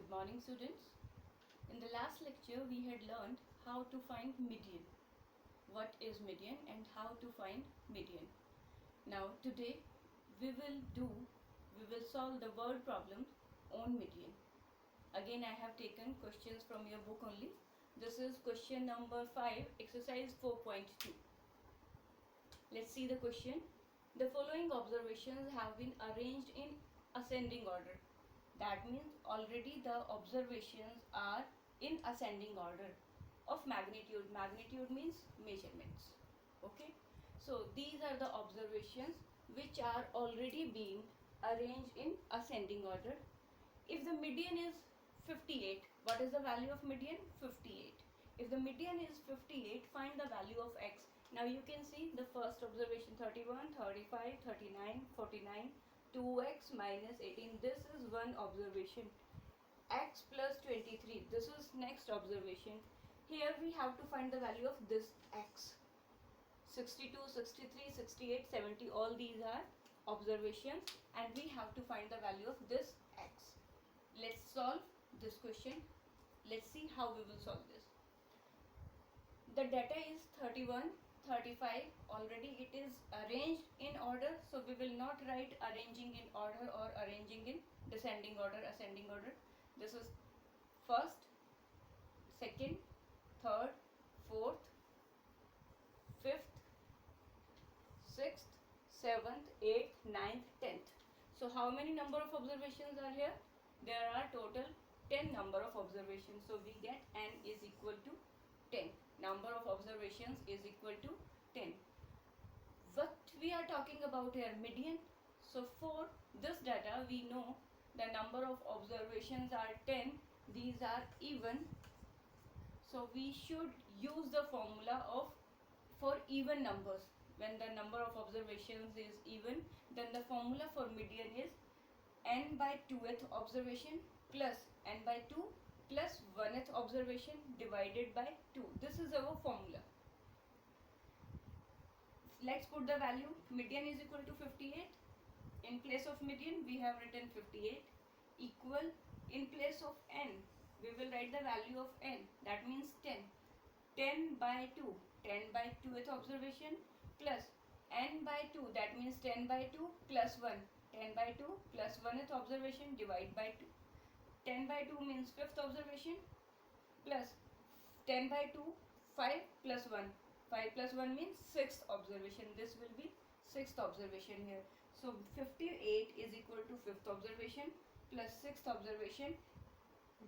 Good morning, students. In the last lecture we had learned how to find median. What is median and how to find median. Now today we will solve the word problem on median. Again I have taken questions from your book only. This is question number 5, exercise 4.2. Let's see the question. The following observations have been arranged in ascending order. That means already the observations are in ascending order of magnitude. Magnitude means measurements. Okay. So these are the observations which are already being arranged in ascending order. If the median is 58, what is the value of median? 58. If the median is 58, find the value of x. Now you can see the first observation 31, 35, 39, 49, 2x minus 18. This is one observation. X plus 23. This is next observation. Here we have to find the value of this x. 62, 63, 68, 70. All these are observations and we have to find the value of this x. Let's solve this question. Let's see how we will solve this. The data is 31, 35. Already it is arranged in order, so we will not write arranging in order or arranging in descending order, ascending order. This is first, second, third, fourth, fifth, sixth, seventh, eighth, ninth, 10th. So how many number of observations are here? There are total 10 number of observations. So we get n is equal to 10. Number of observations is equal to 10. What we are talking about here? Median. So for this data we know the number of observations are 10. These are even. So we should use the formula of for even numbers. When the number of observations is even, then the formula for median is n by 2th observation plus n by 2 plus 1th observation divided by 2. This is our formula. Let's put the value. Median is equal to 58. In place of median we have written 58 equal, in place of n we will write the value of n, that means 10. 10 by 2, 10 by 2th observation plus n by 2, that means 10 by 2 plus 1, 10 by 2 plus 1th observation divide by 2. 10 by 2 means 5th observation plus 10 by 2, 5 plus 1. 5 plus 1 means 6th observation. This will be 6th observation here. So 58 is equal to 5th observation plus 6th observation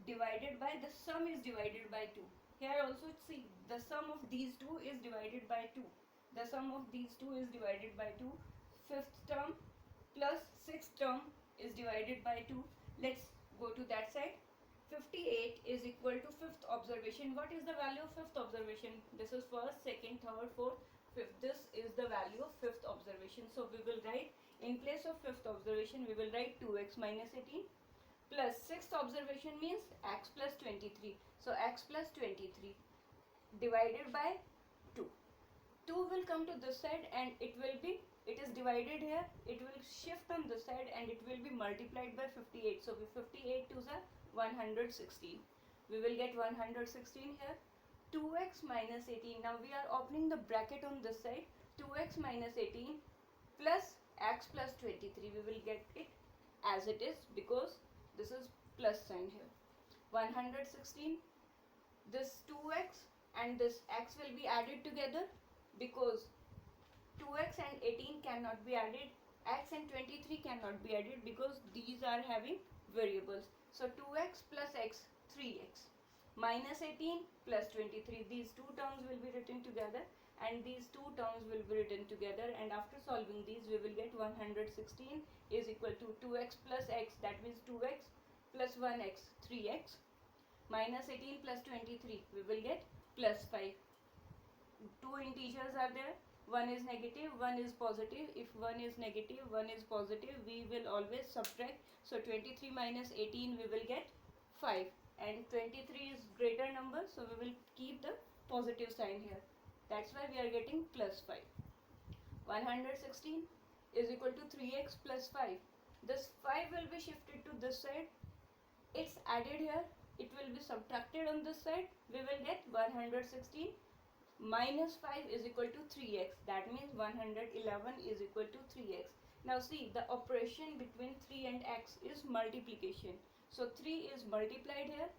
divided by, the sum is divided by 2. Here also see the sum of these two is divided by 2. The sum of these two is divided by 2. 5th term plus 6th term is divided by 2. Let's go to that side. 58 is equal to 5th observation. What is the value of 5th observation? This is first, second, third, fourth, fifth. This is the value of 5th observation. So we will write, in place of 5th observation we will write 2x minus 18 plus 6th observation means x plus 23. So x plus 23 divided by 2. 2 will come to this side and it is divided here, it will shift on this side and it will be multiplied by 58. So 58 to the 116. We will get 116 here. 2x minus 18. Now we are opening the bracket on this side. 2x minus 18 plus x plus 23. We will get it as it is because this is plus sign here. 116. This 2x and this x will be added together because 2x and 18 cannot be added, x and 23 cannot be added because these are having variables. So 2x plus x, 3x, minus 18 plus 23, these two terms will be written together and these two terms will be written together, and after solving these we will get 116 is equal to 2x plus x, that means 2x plus 1x, 3x, minus 18 plus 23, we will get plus 5. Two integers are there, one is negative, one is positive. If one is negative, one is positive, we will always subtract. So 23 minus 18 we will get 5 and 23 is greater number, so we will keep the positive sign here. That's why we are getting plus 5. 116 is equal to 3x plus 5. This 5 will be shifted to this side it's added here, it will be subtracted on this side, we will get 116 minus 5 is equal to 3x. That means 111 is equal to 3x. Now see, the operation between 3 and x is multiplication. So 3 is multiplied here,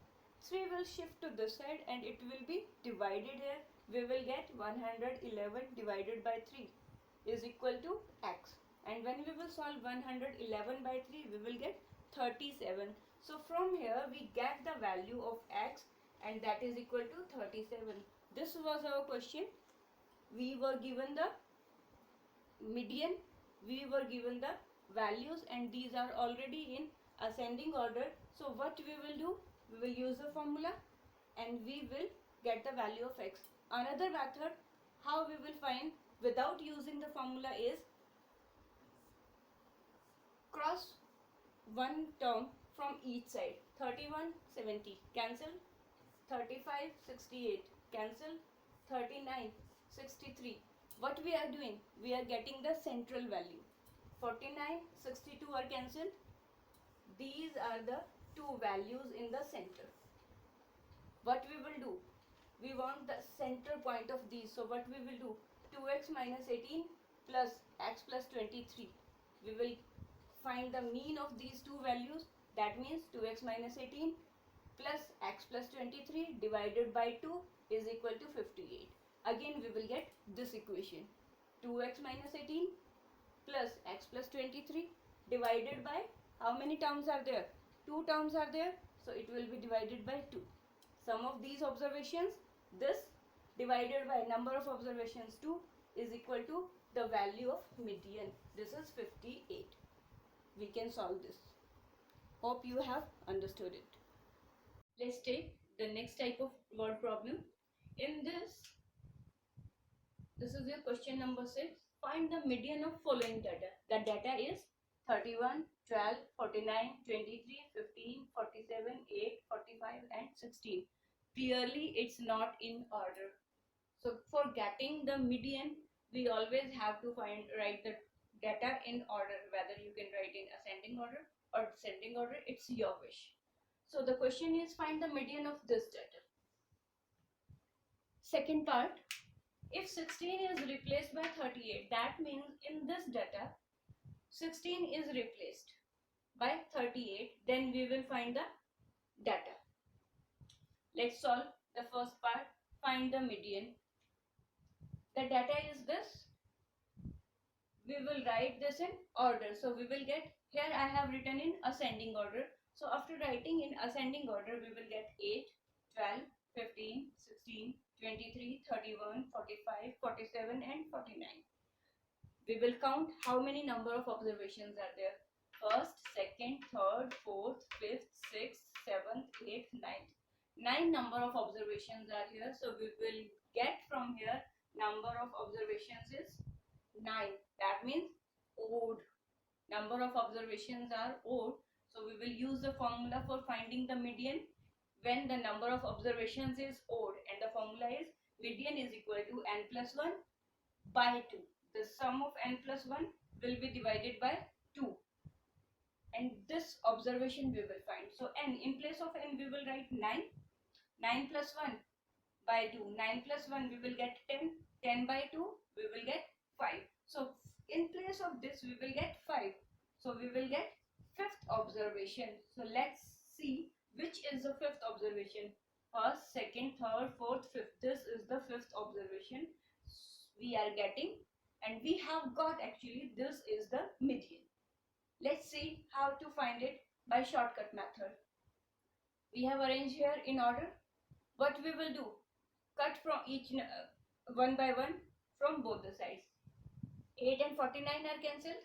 3 will shift to this side and it will be divided here. We will get 111 divided by 3 is equal to x. And when we will solve 111 by 3, we will get 37. So from here we get the value of x, and that is equal to 37. This was our question. We were given the median, we were given the values, and these are already in ascending order. So what we will do, we will use the formula and we will get the value of x. Another method how we will find without using the formula is cross one term from each side. 31 70 cancel, 35 68 cancel, 39 63. What we are doing, we are getting the central value. 49 62 are cancelled. These are the two values in the center. What we will do, we want the center point of these. So what we will do, 2x minus 18 plus x plus 23. We will find the mean of these two values. That means 2x minus 18 plus x plus 23 divided by 2 is equal to 58. Again we will get this equation, 2x minus 18 plus x plus 23 divided by, how many terms are there? 2 terms are there, so it will be divided by 2. Sum of these observations, this divided by number of observations 2 is equal to the value of median. This is 58. We can solve this. Hope you have understood it. Let's take the next type of word problem. In this is your question number 6. Find the median of following data. The data is 31, 12, 49, 23, 15, 47, 8, 45 and 16. Clearly it's not in order. So for getting the median, we always have to write the data in order. Whether you can write in ascending order or descending order, it's your wish. So the question is, find the median of this data. Second part, if 16 is replaced by 38, that means in this data 16 is replaced by 38, then we will find the data. Let's solve the first part, find the median. The data is this. We will write this in order. So we will get, here I have written in ascending order. So after writing in ascending order, we will get 8, 12, 15, 16, 23, 31, 45, 47 and 49. We will count how many number of observations are there. First, second, third, fourth, fifth, sixth, seventh, eighth, ninth. 9 number of observations are here. So we will get from here number of observations is 9. That means odd. Number of observations are odd. So we will use the formula for finding the median when the number of observations is odd, and the formula is median is equal to n plus 1 by 2. The sum of n plus 1 will be divided by 2. And this observation we will find. So n, in place of n we will write 9. 9 plus 1 by 2. 9 plus 1 we will get 10. 10 by 2 we will get 5. So in place of this we will get 5. So we will get fifth observation. So let's see which is the fifth observation. First, second, third, fourth, fifth. This is the fifth observation we are getting, and we have got, actually this is the median. Let's see how to find it by shortcut method. We have arranged here in order. What we will do, cut from each one by one from both the sides. 8 and 49 are cancelled.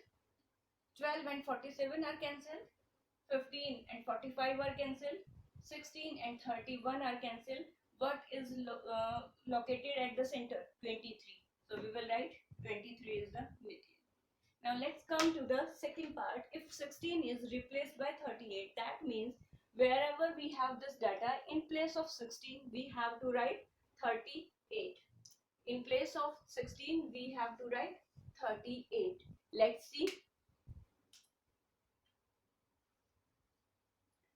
12 and 47 are cancelled. 15 and 45 are cancelled. 16 and 31 are cancelled. What is located at the center? 23. So we will write 23 is the median. Now let's come to the second part. If 16 is replaced by 38, that means wherever we have this data, in place of 16 we have to write 38. In place of 16 we have to write 38. Let's see.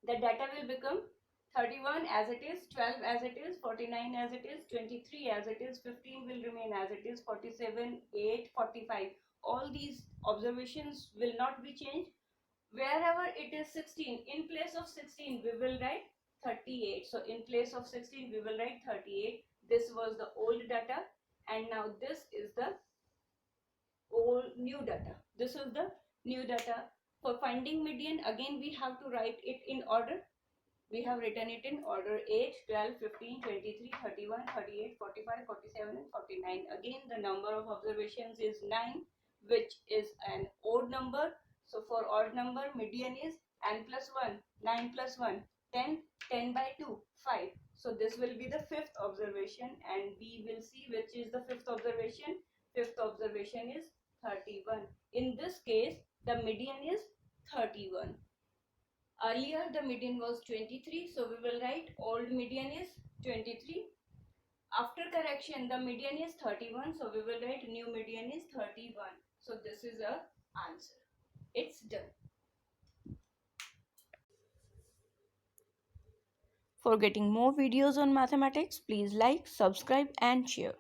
the data will become 31 as it is, 12 as it is, 49 as it is, 23 as it is, 15 will remain as it is, 47, 8, 45. All these observations will not be changed. Wherever it is 16, in place of 16 we will write 38. So in place of 16 we will write 38. This was the old data, and now this is the old new data. This is the new data. For finding median, again we have to write it in order. We have written it in order: 8, 12, 15, 23, 31, 38, 45, 47 and 49. Again the number of observations is 9, which is an odd number. So for odd number, median is n plus 1, 9 plus 1, 10, 10 by 2, 5. So this will be the fifth observation, and we will see which is the fifth observation. Fifth observation is 31. In this case, the median is 31. Earlier the median was 23, so we will write old median is 23. After correction, the median is 31, so we will write new median is 31. So this is a answer. It's done. For getting more videos on mathematics, please like, subscribe and share.